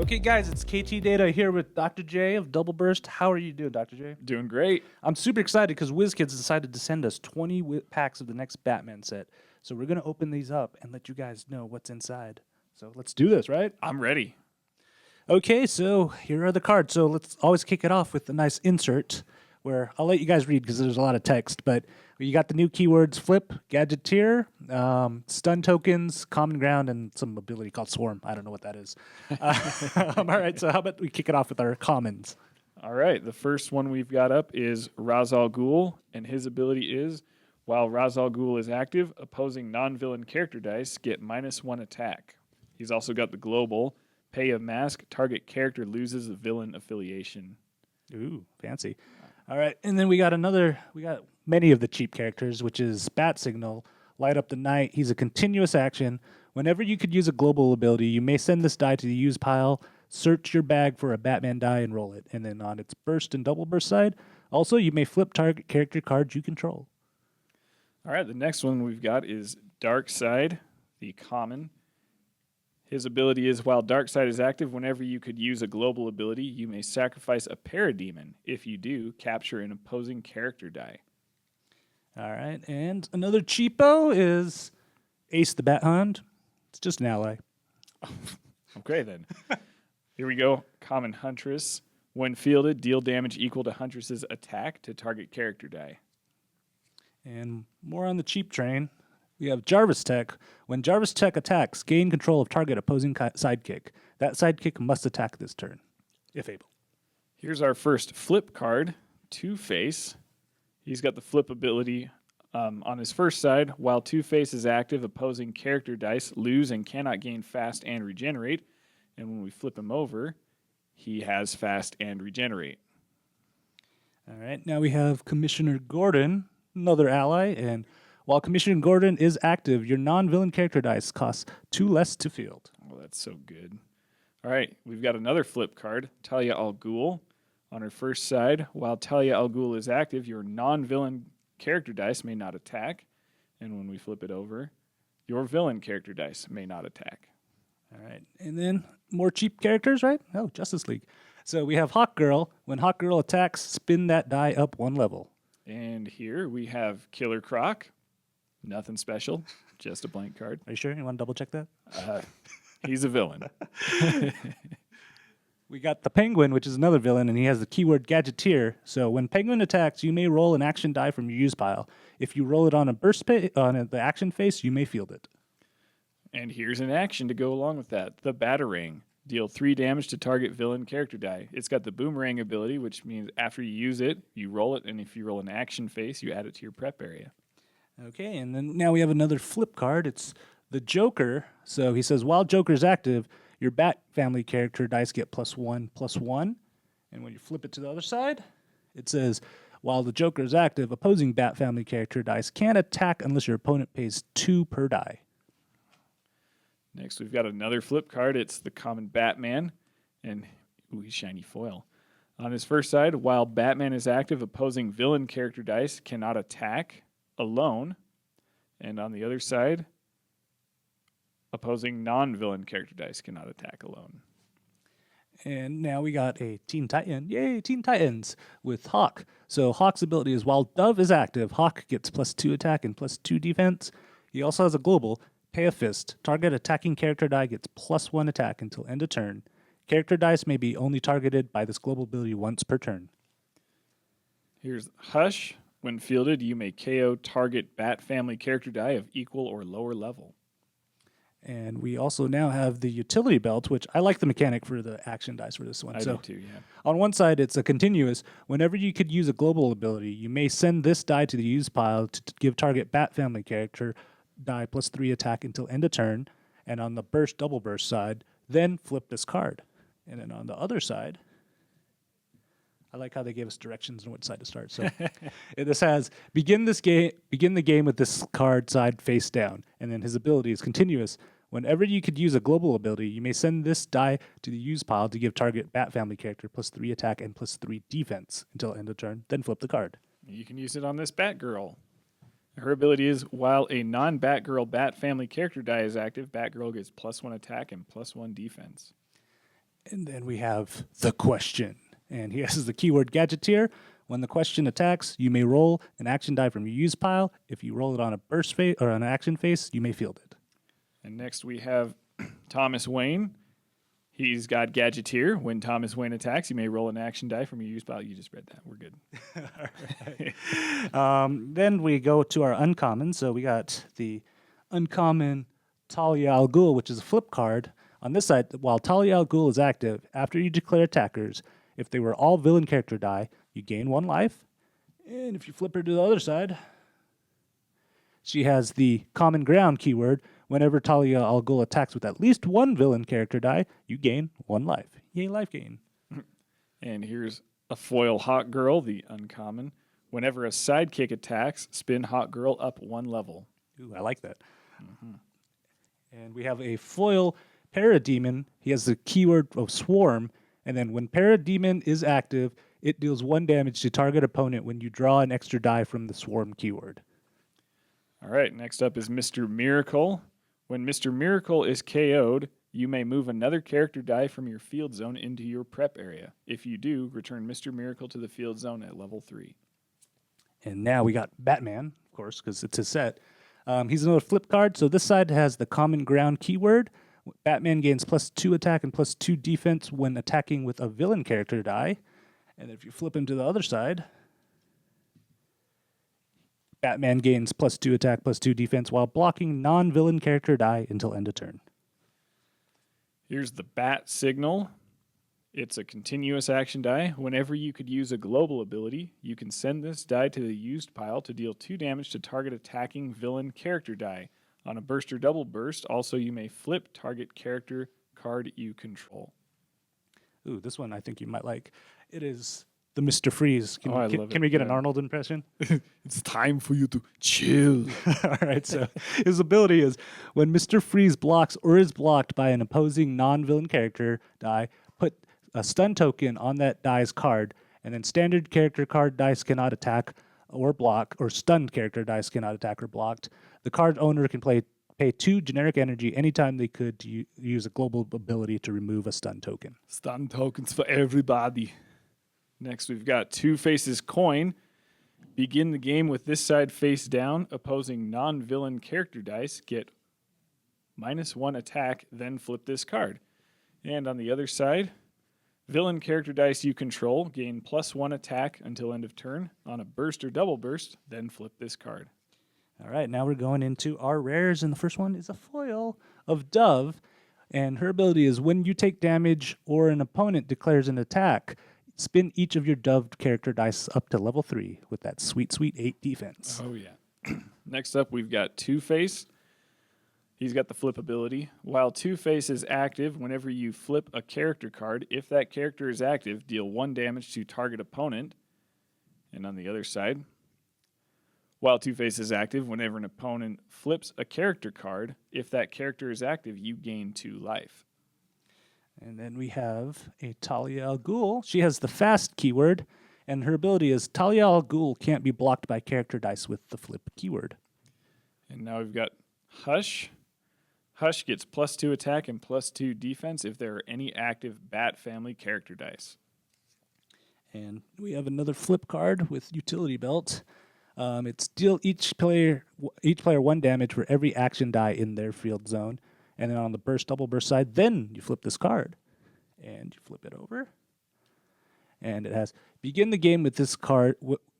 Okay, guys, it's Ktdata here with Dr. J of Double Burst. How are you doing, Dr. J? Doing great. I'm super excited because Wizkids decided to send us 20 packs of the next Batman set. So we're going to open these up and let you guys know what's inside. So let's do this, right? I'm ready. Okay, so here are the cards. So let's always kick it off with a nice insert where I'll let you guys read because there's a lot of text. But you got the new keywords Flip, Gadgeteer, Stun Tokens, Common Ground, and some ability called Swarm. I don't know what that is. All right, so how about we kick it off with our commons? All right. The first one we've got up is Ra's al Ghul, and his ability is while Ra's al Ghul is active, opposing non-villain character dice get -1 attack. He's also got the global pay a mask, target character loses a villain affiliation. Ooh, fancy. All right, and then we got many of the cheap characters, which is Bat Signal, Light Up the Night. He's a continuous action. Whenever you could use a global ability, you may send this die to the use pile, search your bag for a Batman die, and roll it. And then on its burst and double burst side, also you may flip target character cards you control. All right. The next one we've got is Dark Side, the common. His ability is while Dark Side is active, whenever you could use a global ability, you may sacrifice a parademon. If you do, capture an opposing character die. All right, and another cheapo is Ace the Bat Hunt. It's just an ally. Okay, then. Here we go. Common Huntress. When fielded, deal damage equal to Huntress's attack to target character die. And more on the cheap train, we have Jarvis Tech. When Jarvis Tech attacks, gain control of target opposing sidekick. That sidekick must attack this turn, if able. Here's our first flip card, Two-Face. He's got the flip ability on his first side. While Two-Face is active, opposing character dice lose and cannot gain fast and regenerate. And when we flip him over, he has fast and regenerate. All right, now we have Commissioner Gordon, another ally, and while Commissioner Gordon is active, your non-villain character dice costs 2 less to field. Oh, that's so good. All right, we've got another flip card, Talia al Ghul. On her first side, while Talia al Ghul is active, your non-villain character dice may not attack. And when we flip it over, your villain character dice may not attack. All right, and then more cheap characters, right? Oh, Justice League. So we have Hawkgirl. When Hawkgirl attacks, spin that die up 1 level. And here we have Killer Croc. Nothing special, just a blank card. Are you sure? You want to double check that? He's a villain. We got the Penguin, which is another villain, and he has the keyword Gadgeteer. So when Penguin attacks, you may roll an action die from your use pile. If you roll it on a burst on the action face, you may field it. And here's an action to go along with that. The Batarang. Deal 3 damage to target villain character die. It's got the Boomerang ability, which means after you use it, you roll it, and if you roll an action face, you add it to your prep area. Okay, and then now we have another flip card. It's the Joker. So he says, while Joker's active, your Bat family character dice get +1/+1. And when you flip it to the other side, it says, while the Joker is active, opposing Bat family character dice can't attack unless your opponent pays 2 per die. Next, we've got another flip card. It's the common Batman, and he's shiny foil. On his first side, while Batman is active, opposing villain character dice cannot attack alone. And on the other side, opposing non-villain character dice cannot attack alone. And now we got a Teen Titan. Yay, Teen Titans with Hawk. So Hawk's ability is while Dove is active, Hawk gets +2 attack and +2 defense. He also has a global, pay a fist. Target attacking character die gets +1 attack until end of turn. Character dice may be only targeted by this global ability once per turn. Here's Hush. When fielded, you may KO target Bat family character die of equal or lower level. And we also now have the utility belt, which I like the mechanic for the action dice for this one. I do too, yeah. On one side, it's a continuous. Whenever you could use a global ability, you may send this die to the use pile to give target Bat family character die +3 attack until end of turn. And on the burst, double burst side, then flip this card. And then on the other side, I like how they gave us directions on which side to start. So this has begin the game with this card side face down. And then his ability is continuous. Whenever you could use a global ability, you may send this die to the use pile to give target Bat family character +3 attack and +3 defense until end of turn, then flip the card. You can use it on this Batgirl. Her ability is while a non-Batgirl Bat family character die is active, Batgirl gets +1 attack and +1 defense. And then we have the question. And he has the keyword Gadgeteer. When the question attacks, you may roll an action die from your use pile. If you roll it on a burst face or an action face, you may field it. And next we have Thomas Wayne. He's got Gadgeteer. When Thomas Wayne attacks, you may roll an action die from your use pile. You just read that. We're good. Then we go to our uncommon. So we got the uncommon Talia al Ghul, which is a flip card. On this side, while Talia al Ghul is active, after you declare attackers, if they were all villain character die, you gain 1 life. And if you flip her to the other side, she has the common ground keyword. Whenever Talia al Ghul attacks with at least 1 villain character die, you gain 1 life. Yay, life gain. And here's a foil Hawk Girl, the uncommon. Whenever a sidekick attacks, spin Hawk Girl up 1 level. Ooh, I like that. And we have a foil Parademon. He has the keyword of Swarm. And then when Parademon is active, it deals 1 damage to target opponent when you draw an extra die from the Swarm keyword. All right, next up is Mr. Miracle. When Mr. Miracle is KO'd, you may move another character die from your field zone into your prep area. If you do, return Mr. Miracle to the field zone at level 3. And now we got Batman, of course, because it's his set. He's another flip card. So this side has the common ground keyword. Batman gains +2 attack and +2 defense when attacking with a villain character die. And if you flip him to the other side, Batman gains +2 attack, +2 defense while blocking non-villain character die until end of turn. Here's the Bat Signal. It's a continuous action die. Whenever you could use a global ability, you can send this die to the used pile to deal 2 damage to target attacking villain character die. On a burst or double burst, also you may flip target character card you control. Ooh, this one I think you might like. It is the Mr. Freeze. Can, I can, love can it, we get an yeah. Arnold impression? It's time for you to chill. All right, so his ability is when Mr. Freeze blocks or is blocked by an opposing non-villain character die, put a stun token on that die's card, and then standard character card dice cannot attack or block, or stunned character dice cannot attack or blocked. The card owner can pay 2 generic energy anytime they could use a global ability to remove a stun token. Stun tokens for everybody. Next, we've got Two Faces Coin. Begin the game with this side face down. Opposing non-villain character dice get -1 attack, then flip this card. And on the other side, villain character dice you control gain +1 attack until end of turn. On a burst or double burst, then flip this card. All right, now we're going into our rares, and the first one is a foil of Dove, and her ability is when you take damage or an opponent declares an attack, spin each of your Dove character dice up to level 3 with that sweet, sweet 8 defense. Oh, yeah. Next up, we've got Two-Face. He's got the flip ability. While Two-Face is active, whenever you flip a character card, if that character is active, deal 1 damage to target opponent. And on the other side, while Two-Face is active, whenever an opponent flips a character card, if that character is active, you gain 2 life. And then we have a Talia al Ghul. She has the fast keyword, and her ability is Talia al Ghul can't be blocked by character dice with the flip keyword. And now we've got Hush. Hush gets +2 attack and +2 defense if there are any active Bat family character dice. And we have another flip card with utility belt. It's deal each player 1 damage for every action die in their field zone. And then on the burst, double burst side, then you flip this card. And you flip it over. And it has, begin the game with this card,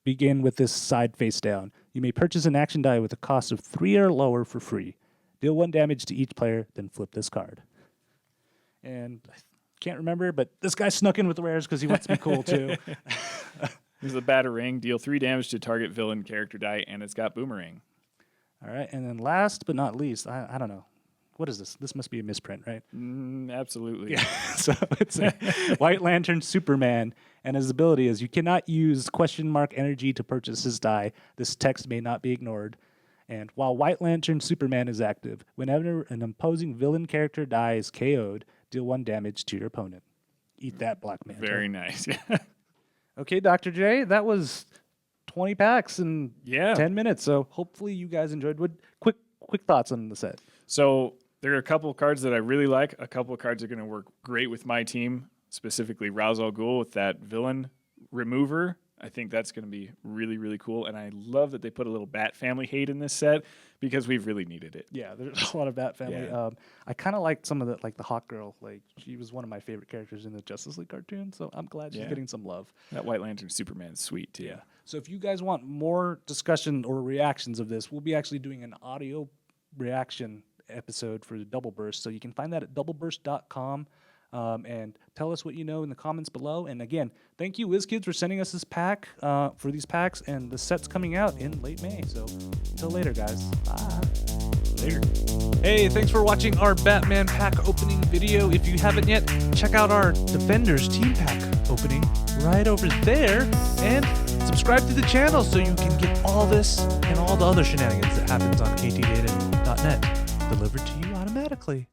begin with this side face down. You may purchase an action die with a cost of 3 or lower for free. Deal 1 damage to each player, then flip this card. And I can't remember, but this guy snuck in with the rares because he wants to be cool too. Here's the Batarang. Deal 3 damage to target villain character die, and it's got Boomerang. All right, and then last but not least, I don't know. What is this? This must be a misprint, right? Absolutely. Yeah. So it's a White Lantern Superman, and his ability is you cannot use !mark energy to purchase his die. This text may not be ignored. And while White Lantern Superman is active, whenever an opposing villain character die is KO'd, deal 1 damage to your opponent. Eat that, Black Manta. Very nice. Okay, Dr. J, that was 20 packs in Yeah. 10 minutes. So hopefully you guys enjoyed. Quick thoughts on the set. So There are a couple of cards that I really like. A couple of cards are going to work great with my team, specifically Ra's al Ghul with that villain remover. I think that's going to be really, really cool. And I love that they put a little Bat Family hate in this set because we've really needed it. Yeah, there's a lot of Bat Family. Yeah. I kind of like some of the, like the Hawk Girl. Like, she was one of my favorite characters in the Justice League cartoon, so I'm glad she's getting some love. That White Lantern Superman's sweet, too. Yeah. So if you guys want more discussion or reactions of this, we'll be actually doing an audio reaction episode for the Double Burst. So you can find that at doubleburst.com. And tell us what you know in the comments below. And again, thank you, Wizkids, for sending us this pack for these packs. And the set's coming out in late May. So until later, guys. Bye. Later. Hey, thanks for watching our Batman pack opening video. If you haven't yet, check out our Defenders team pack opening right over there. And subscribe to the channel so you can get all this and all the other shenanigans that happens on ktdata.net delivered to you automatically.